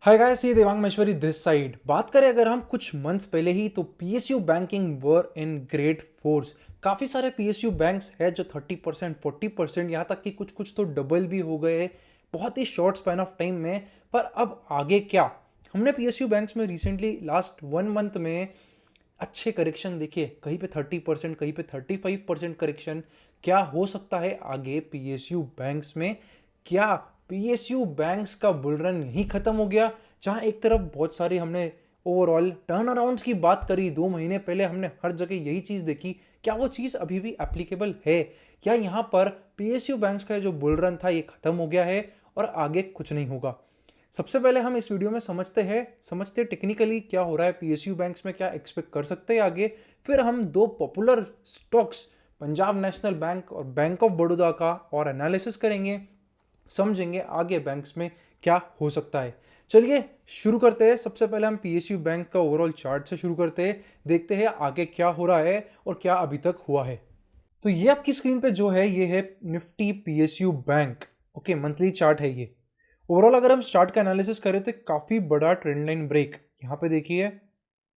Hi guys, ये Devang Maheshwari this side. बात करें अगर हम कुछ मंथ्स पहले ही, तो PSU banking were in great force. काफ़ी सारे पीएसयू बैंक्स हैं जो 30% 40%, यहाँ तक कि कुछ कुछ तो डबल भी हो गए बहुत ही शॉर्ट स्पैन ऑफ टाइम में। पर अब आगे क्या? हमने पीएसयू बैंक्स में रिसेंटली लास्ट 1 मंथ में अच्छे करेक्शन देखे, कहीं पे 30%, कहीं पे 35% करेक्शन। क्या हो सकता है आगे पीएसयू बैंक्स में? क्या पीएसयू बैंक्स का बुल रन यहीं खत्म हो गया? जहां एक तरफ बहुत सारी हमने ओवरऑल टर्न अराउंड्स की बात करी, 2 महीने पहले हमने हर जगह यही चीज देखी। क्या वो चीज अभी भी एप्लीकेबल है? क्या यहाँ पर पीएसयू बैंक्स का जो बुल रन था ये खत्म हो गया है और आगे कुछ नहीं होगा? सबसे पहले हम इस वीडियो में समझते टेक्निकली क्या हो रहा है पीएसयू बैंक्स में, क्या एक्सपेक्ट कर सकते हैं आगे। फिर हम दो popular stocks, Punjab National bank और बैंक ऑफ बड़ौदा का और एनालिसिस करेंगे, समझेंगे आगे बैंक्स में क्या हो सकता है। चलिए शुरू करते हैं। सबसे पहले हम पीएसयू बैंक का ओवरऑल चार्ट से शुरू करते हैं, देखते हैं आगे क्या हो रहा है और क्या अभी तक हुआ है। तो ये आपकी स्क्रीन पे जो है ये है Nifty PSU bank. Okay, monthly chart है ये। ओवरऑल अगर हम स्टार्ट का एनालिसिस करें तो काफ़ी बड़ा ट्रेंड लाइन ब्रेक यहाँ पे देखिए।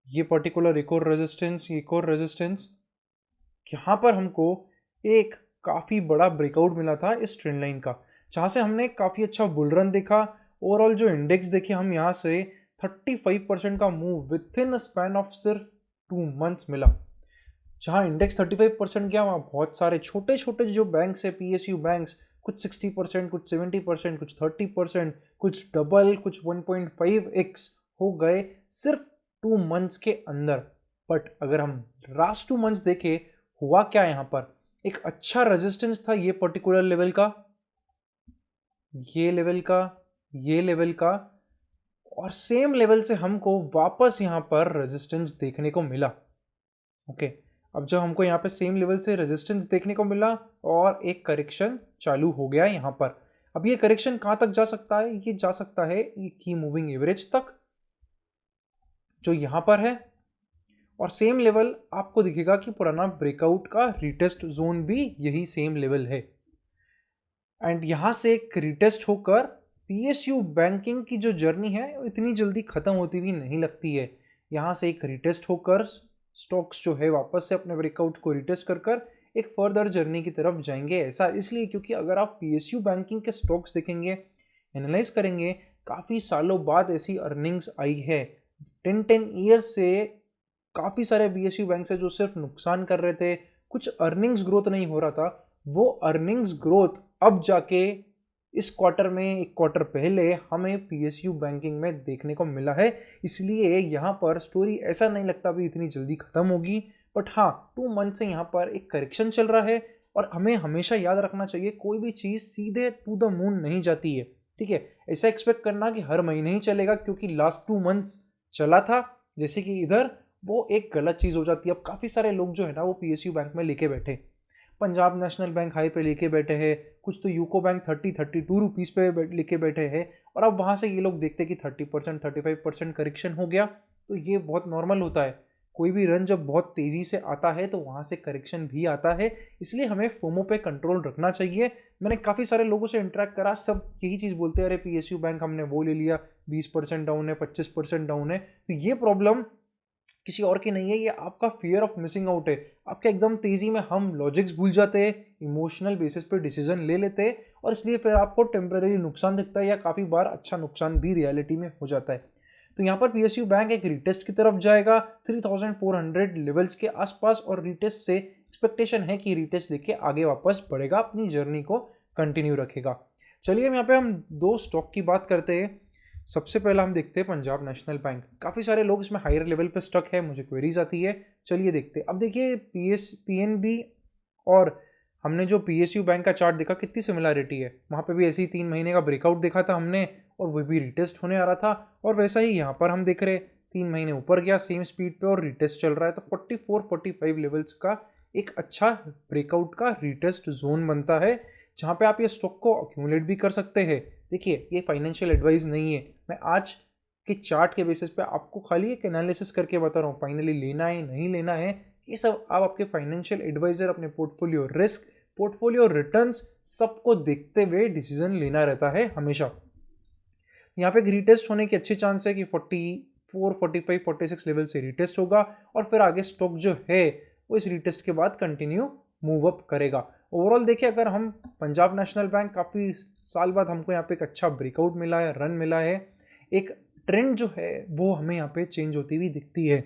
ये पर्टिकुलर एक और रेजिस्टेंस, एक और रेजिस्टेंस, यहाँ पर हमको एक काफ़ी बड़ा ब्रेकआउट मिला था इस ट्रेंड लाइन का, जहाँ से हमने काफ़ी अच्छा बुल रन देखा। ओवरऑल जो इंडेक्स देखे हम यहाँ से 35% का move with in span of सिर्फ 2 मंथ्स मिला। जहाँ इंडेक्स 35% गया, वहाँ बहुत सारे छोटे छोटे जो बैंक्स है पीएसयू बैंक्स, कुछ 60%, कुछ 70%, कुछ 30%, कुछ डबल, कुछ 1.5x हो गए सिर्फ 2 मंथ्स के अंदर। बट अगर हम लास्ट 2 मंथ्स देखें, हुआ क्या यहाँ पर? एक अच्छा रेजिस्टेंस था ये पर्टिकुलर लेवल का, ये लेवल का, ये लेवल का, और सेम लेवल से हमको वापस यहाँ पर रेजिस्टेंस देखने को मिला। ओके, अब जब हमको यहाँ पे सेम लेवल से रेजिस्टेंस देखने को मिला और एक करेक्शन चालू हो गया यहाँ पर। अब ये करेक्शन कहाँ तक जा सकता है? ये जा सकता है ये की मूविंग एवरेज तक, जो यहाँ पर है। और सेम लेवल आपको दिखेगा कि पुराना ब्रेकआउट का रिटेस्ट जोन भी यही सेम लेवल है। एंड यहाँ से एक रिटेस्ट होकर पीएसयू बैंकिंग की जो जर्नी है इतनी जल्दी खत्म होती हुई नहीं लगती है। यहाँ से एक रिटेस्ट होकर स्टॉक्स जो है वापस से अपने ब्रेकआउट को रिटेस्ट कर कर एक फर्दर जर्नी की तरफ जाएंगे। ऐसा इसलिए क्योंकि अगर आप पीएसयू बैंकिंग के स्टॉक्स देखेंगे, एनालाइज करेंगे, काफ़ी सालों बाद ऐसी अर्निंग्स आई है। 10 ईयर्स से काफ़ी सारे पीएसयू बैंक है जो सिर्फ नुकसान कर रहे थे, कुछ अर्निंग्स ग्रोथ नहीं हो रहा था। वो अर्निंग्स ग्रोथ अब जाके इस क्वार्टर में, एक क्वार्टर पहले हमें पीएसयू बैंकिंग में देखने को मिला है। इसलिए यहाँ पर स्टोरी ऐसा नहीं लगता भी इतनी जल्दी खत्म होगी। बट हाँ, 2 मंथ से यहाँ पर एक करेक्शन चल रहा है और हमें हमेशा याद रखना चाहिए कोई भी चीज़ सीधे टू द मून नहीं जाती है। ठीक है, ऐसा एक्सपेक्ट करना कि हर महीने ही चलेगा क्योंकि लास्ट 2 मंथ्स चला था जैसे कि इधर, वो एक गलत चीज़ हो जाती है। अब काफ़ी सारे लोग जो है ना वो पीएसयू बैंक में लेके बैठे, पंजाब नेशनल बैंक हाई पे लेके बैठे हैं, कुछ तो यूको बैंक 32 रुपीज़ पे लेके बैठे हैं। और अब वहाँ से ये लोग देखते हैं कि 30% 35% करेक्शन हो गया। तो ये बहुत नॉर्मल होता है, कोई भी रन जब बहुत तेज़ी से आता है तो वहाँ से करेक्शन भी आता है। इसलिए हमें फोमो पे कंट्रोल रखना चाहिए। मैंने काफ़ी सारे लोगों से इंटरेक्ट करा, सब यही चीज़ बोलते हैं, अरे पीएसयू बैंक हमने वो ले लिया, 20% डाउन है, 25% डाउन है। तो ये प्रॉब्लम किसी और की नहीं है, ये आपका फियर ऑफ मिसिंग आउट है। आपके एकदम तेज़ी में हम लॉजिक्स भूल जाते हैं, इमोशनल बेसिस पे डिसीजन ले लेते हैं, और इसलिए फिर आपको टेम्पररी नुकसान दिखता है या काफ़ी बार अच्छा नुकसान भी रियलिटी में हो जाता है। तो यहाँ पर पीएसयू बैंक एक रिटेस्ट की तरफ जाएगा 3400 लेवल्स के आसपास, और रिटेस्ट से एक्सपेक्टेशन है कि रिटेस्ट लेके आगे वापस बढ़ेगा, अपनी जर्नी को कंटिन्यू रखेगा। चलिए यहाँ पे हम दो स्टॉक की बात करते हैं। सबसे पहला हम देखते हैं पंजाब नेशनल बैंक। काफ़ी सारे लोग इसमें हायर लेवल पे स्टक है, मुझे क्वेरीज आती है। चलिए देखते हैं। अब देखिए पीएनबी और हमने जो पीएसयू बैंक का चार्ट देखा, कितनी सिमिलरिटी है। वहाँ पे भी ऐसे ही 3 महीने का ब्रेकआउट देखा था हमने, और वो भी रिटेस्ट होने आ रहा था। और वैसा ही यहाँ पर हम देख रहे, 3 महीने ऊपर गया सेम स्पीड पे और रिटेस्ट चल रहा है। तो 44-45 लेवल्स का एक अच्छा ब्रेकआउट का रिटेस्ट जोन बनता है, जहाँ पे आप ये स्टॉक को अक्यूमुलेट भी कर सकते हैं। देखिए, ये फाइनेंशियल एडवाइस नहीं है, मैं आज के चार्ट के बेसिस पे आपको खाली एक एनालिसिस करके बता रहा हूँ। फाइनली लेना है नहीं लेना है, ये सब आप आपके फाइनेंशियल एडवाइजर, अपने पोर्टफोलियो रिस्क, पोर्टफोलियो रिटर्न्स सबको देखते हुए डिसीजन लेना रहता है हमेशा। यहाँ पे एक रीटेस्ट होने की अच्छी चांस है कि 44, 45, 46 लेवल से रीटेस्ट होगा और फिर आगे स्टॉक जो है वो इस रीटेस्ट के बाद कंटिन्यू मूव अप करेगा। ओवरऑल देखिए, अगर हम पंजाब नेशनल बैंक काफ़ी साल बाद हमको यहाँ पे एक अच्छा ब्रेकआउट मिला है, रन मिला है, एक ट्रेंड जो है वो हमें यहाँ पे चेंज होती हुई दिखती है।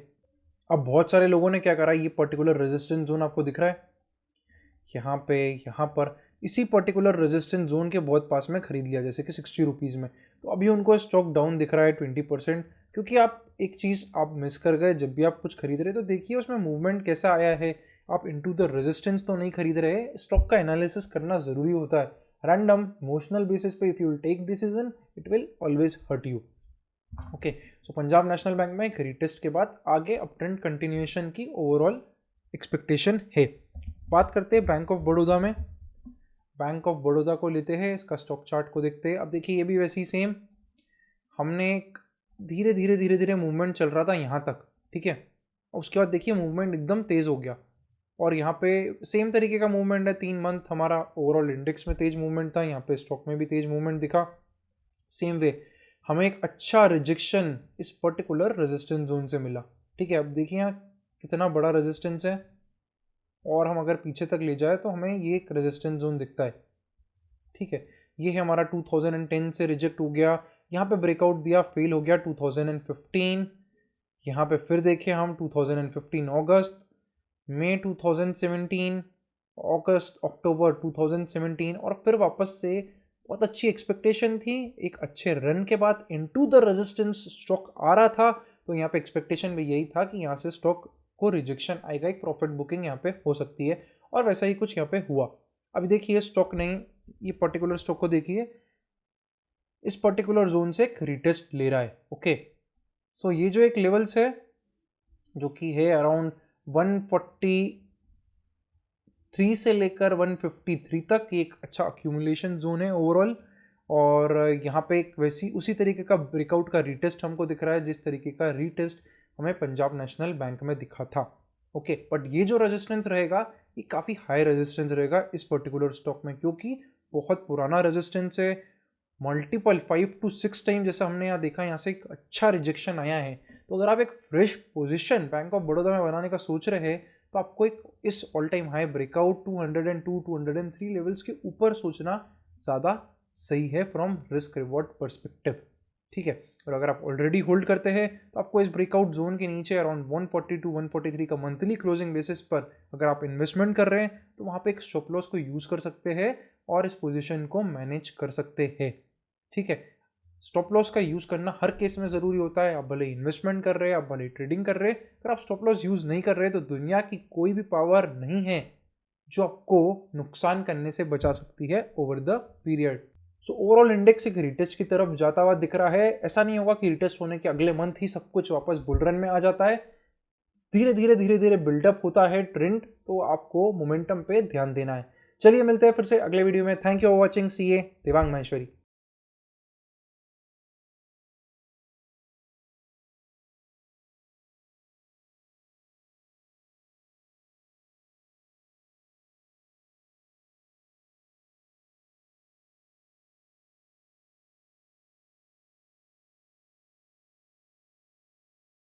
अब बहुत सारे लोगों ने क्या करा, ये पर्टिकुलर रेजिस्टेंस जोन आपको दिख रहा है यहाँ पे, यहाँ पर इसी पर्टिकुलर रेजिस्टेंस जोन के बहुत पास में खरीद लिया, जैसे कि 60 रुपीज़ में। तो अभी उनको स्टॉक डाउन दिख रहा है 20%, क्योंकि आप एक चीज़ आप मिस कर गए। जब भी आप कुछ खरीद रहे तो देखिए उसमें मूवमेंट कैसा आया है। आप इनटू द रेजिस्टेंस तो नहीं खरीद रहे। स्टॉक का एनालिसिस करना ज़रूरी होता है। रैंडम इमोशनल बेसिस पे if you will take decision, it will always hurt you. Okay, so Punjab National Bank में एक रीटेस्ट के बाद आगे अप ट्रेंड कंटिन्यूएशन की ओवरऑल एक्सपेक्टेशन है। बात करते हैं बैंक ऑफ बड़ौदा में। बैंक ऑफ बड़ौदा को लेते हैं, इसका स्टॉक चार्ट को देखते हैं। अब देखिए ये भी वैसे ही सेम, हमने धीरे धीरे धीरे धीरे मूवमेंट चल रहा था यहाँ तक, ठीक है। उसके बाद देखिए मूवमेंट एकदम तेज़ हो गया और यहाँ पे सेम तरीके का मूवमेंट है। 3 मंथ हमारा ओवरऑल इंडेक्स में तेज मूवमेंट था, यहाँ पे स्टॉक में भी तेज मूवमेंट दिखा। सेम वे हमें एक अच्छा रिजेक्शन इस पर्टिकुलर रेजिस्टेंस जोन से मिला, ठीक है। अब देखिए यहाँ कितना बड़ा रेजिस्टेंस है और हम अगर पीछे तक ले जाए तो हमें ये एक रेजिस्टेंस जोन दिखता है, ठीक है। ये है हमारा 2010 से रिजेक्ट हो गया, यहाँ पे ब्रेकआउट दिया, फेल हो गया 2015। यहाँ पे फिर देखें हम 2015 अगस्त, मई 2017, अगस्त अक्टूबर 2017 और फिर वापस से बहुत अच्छी एक्सपेक्टेशन थी। एक अच्छे रन के बाद इनटू द रेजिस्टेंस स्टॉक आ रहा था, तो यहाँ पे एक्सपेक्टेशन भी यही था कि यहाँ से स्टॉक को रिजेक्शन आएगा, एक प्रॉफिट बुकिंग यहाँ पे हो सकती है और वैसा ही कुछ यहाँ पे हुआ। अभी देखिए स्टॉक नहीं, ये पर्टिकुलर स्टॉक को देखिए, इस पर्टिकुलर जोन से एक रिटेस्ट ले रहा है। ओके, सो ये जो एक लेवल्स है जो कि है अराउंड 143 से लेकर 153 तक, एक अच्छा अक्यूमुलेशन जोन है ओवरऑल। और यहाँ पे एक वैसी उसी तरीके का ब्रेकआउट का रीटेस्ट हमको दिख रहा है जिस तरीके का रीटेस्ट हमें पंजाब नेशनल बैंक में दिखा था। ओके, बट ये जो रेजिस्टेंस रहेगा ये काफ़ी हाई रेजिस्टेंस रहेगा इस पर्टिकुलर स्टॉक में, क्योंकि बहुत पुराना रेजिस्टेंस है। मल्टीपल 5 to 6 टाइम जैसा हमने यहाँ देखा, यहाँ से एक अच्छा रिजेक्शन आया है। तो अगर आप एक fresh position bank of Baroda में बनाने का सोच रहे हैं तो आपको एक इस all time high breakout 202, 203 levels के ऊपर सोचना ज़्यादा सही है फ्रॉम रिस्क रिवॉर्ड पर्सपेक्टिव, ठीक है। और अगर आप ऑलरेडी होल्ड करते हैं तो आपको इस ब्रेकआउट जोन के नीचे अराउंड 142, 143 का मंथली क्लोजिंग बेसिस पर अगर आप इन्वेस्टमेंट कर रहे हैं तो वहाँ पे एक स्टॉप लॉस को यूज़ कर सकते हैं और इस पोजीशन को मैनेज कर सकते हैं, ठीक है। स्टॉप लॉस का यूज़ करना हर केस में ज़रूरी होता है। आप भले इन्वेस्टमेंट कर रहे हैं, आप भले ट्रेडिंग कर रहे हैं, अगर आप स्टॉप लॉस यूज़ नहीं कर रहे तो दुनिया की कोई भी पावर नहीं है जो आपको नुकसान करने से बचा सकती है over the period. So overall index एक रिटेस्ट की तरफ जाता हुआ दिख रहा है। ऐसा नहीं होगा कि रिटेस्ट होने के अगले मंथ ही सब कुछ वापस बुल रन में आ जाता है। धीरे धीरे धीरे धीरे बिल्डअप होता है ट्रेंड, तो आपको मोमेंटम पे ध्यान देना है। चलिए मिलते हैं फिर से अगले वीडियो में। Thank you for watching. C A Devang Maheshwari.